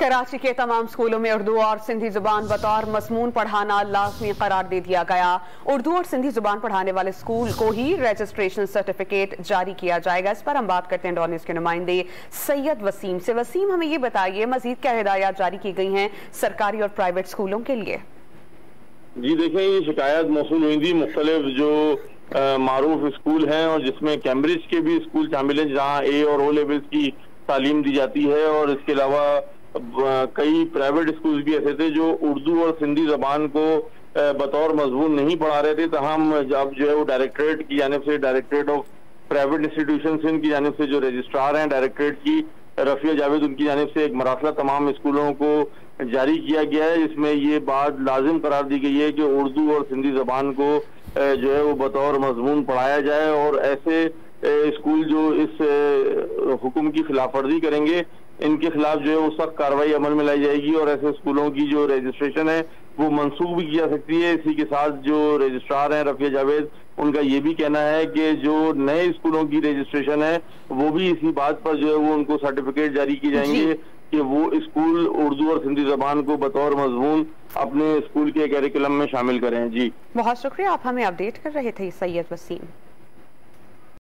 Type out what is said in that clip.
कराची के तमाम स्कूलों में उर्दू और सिंधी जुबान बतौर मजमून पढ़ाना लाजमी करार दे दिया गया। उर्दू और सिंधी जुबान पढ़ाने वाले स्कूल को ही रजिस्ट्रेशन सर्टिफिकेट जारी किया जाएगा। इस पर हम बात करते हैं डॉन न्यूज़ के नुमाइंदे सैयद वसीम से। वसीम, हमें ये बताइए मजीद क्या हिदायत जारी की गई हैं सरकारी और प्राइवेट स्कूलों के लिए? जी देखें, ये शिकायत मौसूल हुई थी मुख्तलिफ जो मारूफ स्कूल हैं और जिसमें कैम्ब्रिज के भी स्कूल शामिल हैं जहाँ ए और ओ लेवल्स की तालीम दी जाती है, और इसके अलावा कई प्राइवेट स्कूल भी ऐसे थे जो उर्दू और सिंधी जबान को बतौर मजमून नहीं पढ़ा रहे थे। तमाम अब जो है वो डायरेक्टरेट की जानिब से, directorate of private institution Sindh की जानिब से जो रजिस्ट्रार हैं डायरेक्टरेट की, रफिया जावेद, उनकी जानिब से एक मरासला तमाम स्कूलों को जारी किया गया है। इसमें ये बात लाजिम करार दी गई है कि उर्दू और सिंधी जबान को जो है वो बतौर मजमून पढ़ाया जाए, और ऐसे स्कूल जो इस हुक्म की खिलाफवर्जी करेंगे इनके खिलाफ जो है वो सख्त कार्रवाई अमल में लाई जाएगी, और ऐसे स्कूलों की जो रजिस्ट्रेशन है वो मनसूख भी की जा सकती है। इसी के साथ जो रजिस्ट्रार हैं रफिया जावेद, उनका ये भी कहना है कि जो नए स्कूलों की रजिस्ट्रेशन है वो भी इसी बात पर जो है वो उनको सर्टिफिकेट जारी किए जाएंगे कि वो स्कूल उर्दू और सिंधी जबान को बतौर मजमून अपने स्कूल के कैरिकुलम में शामिल करें। जी बहुत शुक्रिया, आप हमें अपडेट कर रहे थे सैयद वसीम।